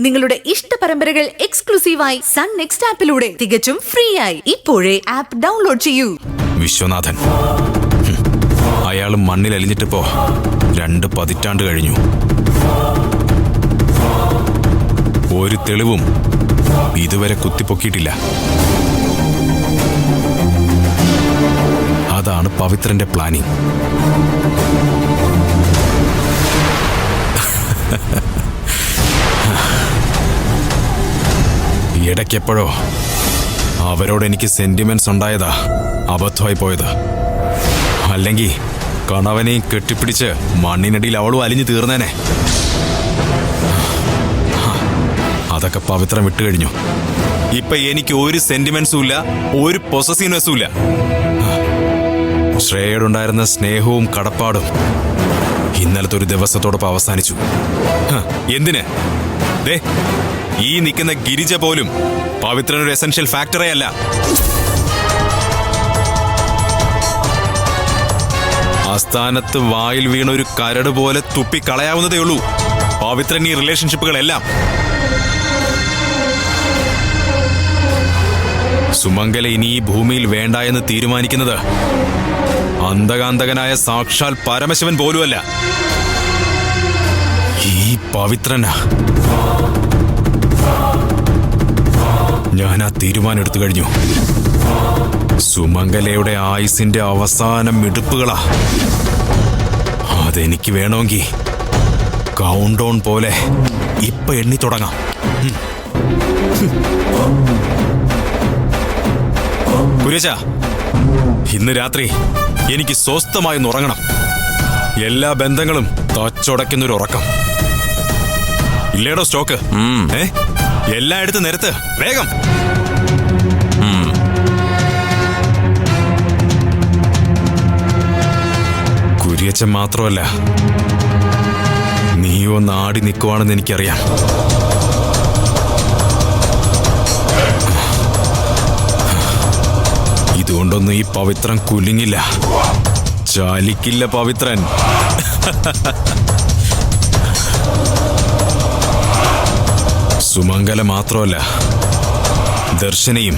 നിങ്ങളുടെ ഇഷ്ട പരമ്പരകൾ എക്സ്ക്ലൂസീവായി സൺ നെക്സ്റ്റ് ആപ്പിലൂടെ തികച്ചും ഫ്രീ ആയി ഇപ്പോഴേ ആപ്പ് ഡൗൺലോഡ് ചെയ്യൂ. വിശ്വനാഥൻ അയാൾ മണ്ണിൽ അലിഞ്ഞിട്ടിപ്പോ 2 പതിറ്റാണ്ട് കഴിഞ്ഞു. ഒരു തെളിവും ഇതുവരെ കുത്തിപ്പൊക്കിയിട്ടില്ല. അതാണ് പവിത്രന്റെ പ്ലാനിങ്. ഇടയ്ക്കെപ്പോഴോ അവരോട് എനിക്ക് സെന്റിമെന്റ്സ് ഉണ്ടായതാ അബദ്ധമായി പോയത്. അല്ലെങ്കിൽ കണവനെയും കെട്ടിപ്പിടിച്ച് മണ്ണിനടിയിൽ അവളും അലിഞ്ഞു തീർന്നേനെ. അതൊക്കെ പവിത്രം വിട്ടുകഴിഞ്ഞു. ഇപ്പൊ എനിക്ക് ഒരു സെന്റിമെന്റ്സും ഇല്ല, ഒരു പൊസസീവ്നെസ്സും ഇല്ല. ശ്രേയയോടുണ്ടായിരുന്ന സ്നേഹവും കടപ്പാടും ഇന്നലത്തെ ഒരു ദിവസത്തോടൊപ്പം അവസാനിച്ചു. എന്തിന്? ദേ ഈ നിൽക്കുന്ന ഗിരിജ പോലും പവിത്രനൊരു എസൻഷ്യൽ ഫാക്ടറേ അല്ല. ആസ്ഥാനത്ത് വായിൽ വീണ ഒരു കരട് പോലെ തുപ്പിക്കളയാവുന്നതേ ഉള്ളൂ പവിത്രൻ ഈ റിലേഷൻഷിപ്പുകളെല്ലാം. സുമംഗല ഇനി ഈ ഭൂമിയിൽ വേണ്ട എന്ന് തീരുമാനിക്കുന്നത് അന്തകാന്തകനായ സാക്ഷാൽ പരമശിവൻ പോലുമല്ല, ഈ പവിത്രനാ. ഞാൻ ആ തീരുമാനം എടുത്തു കഴിഞ്ഞു. സുമംഗലയുടെ ആയുസിന്റെ അവസാന മിടുപ്പുകളാ. അതെനിക്ക് വേണമെങ്കിൽ കൗണ്ട് ഡൗൺ പോലെ ഇപ്പൊ എണ്ണി തുടങ്ങാം. കുര്യച്ച, ഇന്ന് രാത്രി എനിക്ക് സ്വസ്ഥമായി ഒന്ന് ഉറങ്ങണം. എല്ലാ ബന്ധങ്ങളും തച്ചൊടയ്ക്കുന്നൊരു ഉറക്കം. ഇല്ലേടോ സ്റ്റോക്ക്? എല്ലായിടത്തും നിരത്ത്, വേഗം. കുര്യച്ചൻ മാത്രമല്ല, നീ ഒന്ന് ആടി നിൽക്കുവാണെന്ന് എനിക്കറിയാം. ഇതുകൊണ്ടൊന്നും ഈ പവിത്രൻ കുലുങ്ങില്ല, ചാലിക്കില്ല പവിത്രൻ. സുമംഗല മാത്രമല്ല, ദർശനയും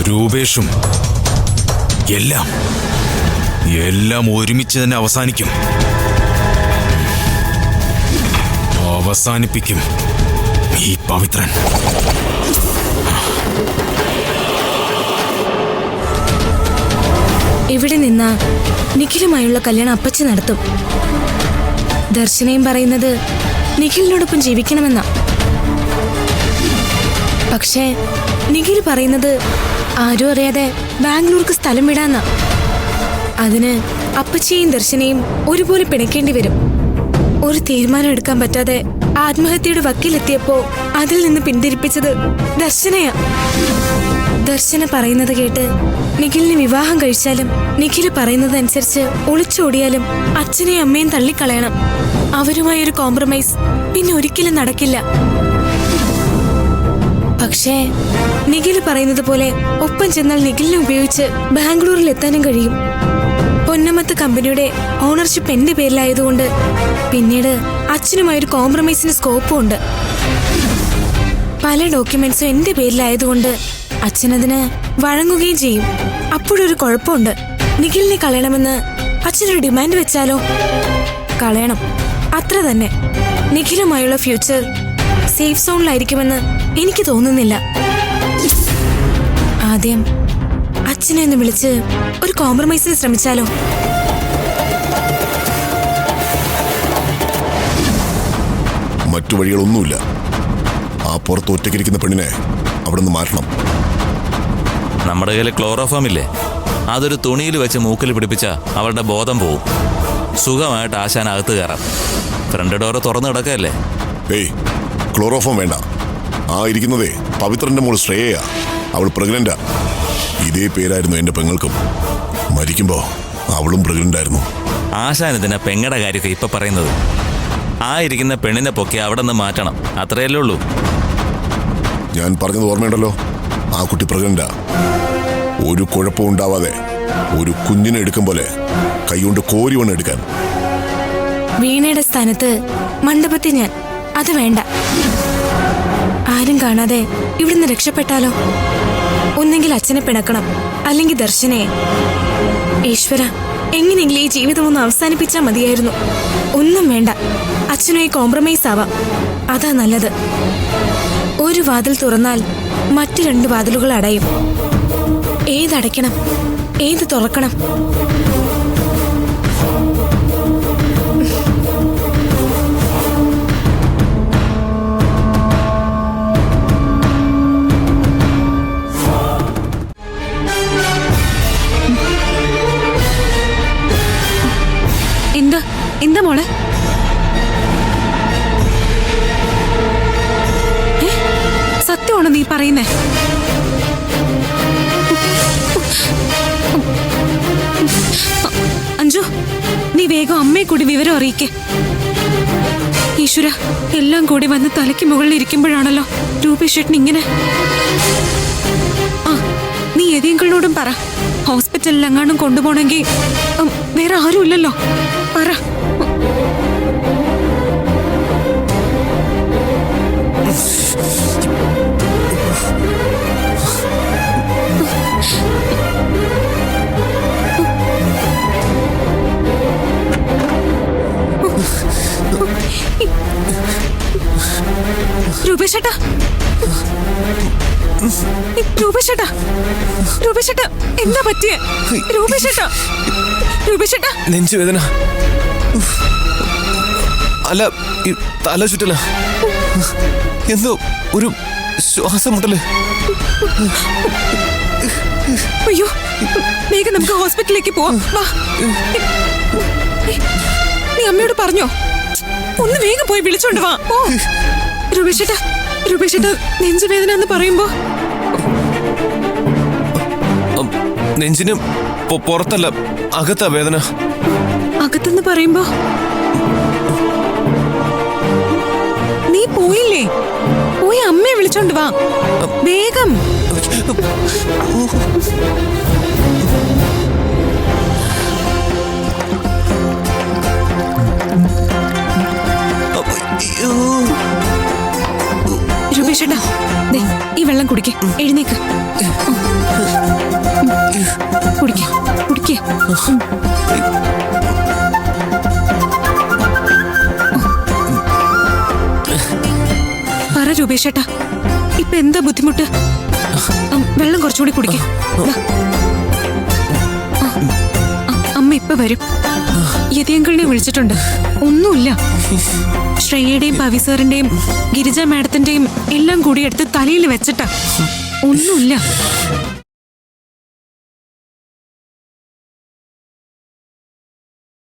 രൂപേഷും എല്ലാം ഒരുമിച്ച് തന്നെ അവസാനിക്കും. അവസാനിപ്പിക്കും ഈ പവിത്രൻ. ഇവിടെ നിന്നാ നിഖിലുമായുള്ള കല്യാണം അപ്പച്ചി നടത്തും. ദർശനയും പറയുന്നത് നിഖിലിനോടൊപ്പം ജീവിക്കണമെന്നാ. പക്ഷേ നിഖിൽ പറയുന്നത് ആരും അറിയാതെ ബാംഗ്ലൂർക്ക് സ്ഥലം വിടാന്നാ. അതിന് അപ്പച്ചിയെയും ദർശനയും ഒരുപോലെ പിണക്കേണ്ടി വരും. ഒരു തീരുമാനം എടുക്കാൻ പറ്റാതെ ആത്മഹത്യയുടെ വക്കിലെത്തിയപ്പോ അതിൽ നിന്ന് പിന്തിരിപ്പിച്ചത് ദർശനയാ. ദർശന പറയുന്നത് കേട്ട് നിഖിലിന് വിവാഹം കഴിച്ചാലും നിഖില് പറയുന്നതനുസരിച്ച് ഒളിച്ചോടിയാലും അച്ഛനെയും അമ്മയും തള്ളിക്കളയണം. അവരുമായൊരു കോംപ്രമൈസ് പിന്നെ ഒരിക്കലും നടക്കില്ല. പക്ഷേ നിഖില് പറയുന്നത് പോലെ ഒപ്പം ചെന്നാൽ നിഖിലിനെ ഉപയോഗിച്ച് ബാംഗ്ലൂരിൽ എത്താനും കഴിയും. പൊന്നമത്ത് കമ്പനിയുടെ ഓണർഷിപ്പ് എന്റെ പേരിലായതുകൊണ്ട് പിന്നീട് അച്ഛനുമായൊരു കോംപ്രമൈസിന് സ്കോപ്പും ഉണ്ട്. പല ഡോക്യുമെന്റ്സും എന്റെ പേരിലായതുകൊണ്ട് അച്ഛനതിന് വഴങ്ങുകയും ചെയ്യും. അപ്പോഴൊരു കുഴപ്പമുണ്ട്. നിഖിലിനെ കളയണമെന്ന് അച്ഛനൊരു ഡിമാൻഡ് വെച്ചാലോ? കളയണം, അത്ര തന്നെ. നിഖിലുമായുള്ള ഫ്യൂച്ചർ സേഫ് സോണിലായിരിക്കുമെന്ന് എനിക്ക് തോന്നുന്നില്ല. ആദ്യം അച്ഛനെ ഒന്ന് വിളിച്ച് ഒരു കോംപ്രമൈസിന് ശ്രമിച്ചാലോ? മറ്റു വഴികളൊന്നുമില്ല. ആ പുറത്ത് ഒറ്റയ്ക്കിരിക്കുന്ന പെണ്ണിനെ അവിടെ നിന്ന് മാറ്റണം. നമ്മുടെ കയ്യിൽ ക്ലോറോഫോം ഇല്ലേ? അതൊരു തുണിയിൽ വെച്ച് മൂക്കിൽ പിടിപ്പിച്ച അവളുടെ ബോധം പോവും. സുഖമായിട്ട് ആശാനകത്ത് കയറാം. ഫ്രണ്ട് ഡോറ് തുറന്നു കിടക്കല്ലേ? ഏയ്, ക്ലോറോഫോം വേണ്ട. ആ ഇരിക്കുന്നതേ പവിത്രന്റെ മോൾ ശ്രേയയാ. അവൾ പ്രഗ്നന്റാ. ഇതേ പേരായിരുന്നു എന്റെ പെങ്ങൾക്കും. മരിക്കുമ്പോ അവളും പ്രഗ്നന്റ് ആയിരുന്നു. ആശാൻ ഇതിനെ പെങ്ങടെ കാര്യമൊക്കെ ഇപ്പൊ പറയുന്നത്. ആ ഇരിക്കുന്ന പെണ്ണിനെ പൊക്കി അവിടെ നിന്ന് മാറ്റണം, അത്രയല്ലേ ഉള്ളൂ. ഞാൻ പറഞ്ഞത് ഓർമ്മയുണ്ടല്ലോ, ആ കുട്ടി പ്രഗ്നന്റാ. ഒരു കുഴപ്പവും ഉണ്ടാവാതെ ഒരു കുഞ്ഞിനെ എടുക്കും പോലെ കൈകൊണ്ട് കോരി വണ്ണം എടുക്കാൻ. വീണയുടെ സ്ഥാനത്ത് മണ്ഡപത്തിൽ ഞാൻ അത് വേണ്ട. ആരും കാണാതെ ഇവിടുന്ന് രക്ഷപ്പെട്ടാലോ? ഒന്നെങ്കിൽ അച്ഛനെ പിണക്കണം, അല്ലെങ്കിൽ ദർശനയെ. ഈശ്വര, എങ്ങനെയെങ്കിലും ഈ ജീവിതം ഒന്ന് അവസാനിപ്പിച്ചാ മതിയായിരുന്നു. ഒന്നും വേണ്ട, അച്ഛനുമായി കോംപ്രമൈസ് ആവാം. അതാ നല്ലത്. ഒരു വാതിൽ തുറന്നാൽ മറ്റു 2 വാതിലുകൾ അടയും. ഏതടയ്ക്കണം, ഏത് തുറക്കണം? എന്താ മോളെ? സത്യമാണോ നീ പറയുന്നേ? അഞ്ജു, നീ വേഗം അമ്മയെ കൂടി വിവരം അറിയിക്കേ. ഈശ്വര, എല്ലാം കൂടി വന്ന് തലയ്ക്ക് മുകളിൽ ഇരിക്കുമ്പോഴാണല്ലോ രൂപേഷേട്ടൻ ഇങ്ങനെ. ആ, നീ ഏതെങ്കിലോടും പറ. ഹോസ്പിറ്റലിൽ എങ്ങാനും കൊണ്ടുപോണെങ്കിൽ വേറെ ആരുമില്ലല്ലോ. പറ. രൂപേഷേട്ടാ, രൂപേഷേട്ടാ, രൂപേഷേട്ടാ, എന്താ പറ്റിയേ? രൂപേഷേട്ടാ, രൂപേഷേട്ടാ. നെഞ്ചുവേദന അല്ല, തല ചുറ്റല, എന്തോ ഒരു ശ്വാസം മുട്ടല്. അയ്യോ, വേഗം നമുക്ക് ഹോസ്പിറ്റലിലേക്ക് പോവാം. വാ. നീ അമ്മയോട് പറഞ്ഞോ? ഒന്ന് വേഗം പോയി വിളിച്ചോണ്ട് വാ. ഓ രൂപേഷേട്ടാ, രൂപേഷേട്ടാ, നെഞ്ചുവേദന എന്ന് പറയുമ്പോ നെഞ്ചിന് പുറത്തല്ല, അകത്താ വേദന. അകത്തെന്ന് പറയുമ്പോ നീ പോയില്ലേ? പോയി അമ്മയെ വിളിച്ചോണ്ട് വാ വേഗം. രൂപേഷേട്ടാ, ദേ ഈ വെള്ളം കുടിക്ക്. എഴുന്നേക്ക്, കുടിക്ക്, കുടിക്ക്. പറ രൂപേഷേട്ടാ, ഇപ്പൊ എന്താ ബുദ്ധിമുട്ട്? വെള്ളം കുറച്ചുകൂടി കുടിക്ക്. അമ്മ ഇപ്പൊ വരും. യതിയങ്കളിനെ വിളിച്ചിട്ടുണ്ട്. ഒന്നുമില്ല. ശ്രേയയുടെയും പവി സാറിന്റെയും ഗിരിജ മാഡത്തിന്റെയും എല്ലാം കൂടി എടുത്ത് തലയിൽ വെച്ചിട്ടാ. ഒന്നുമില്ല.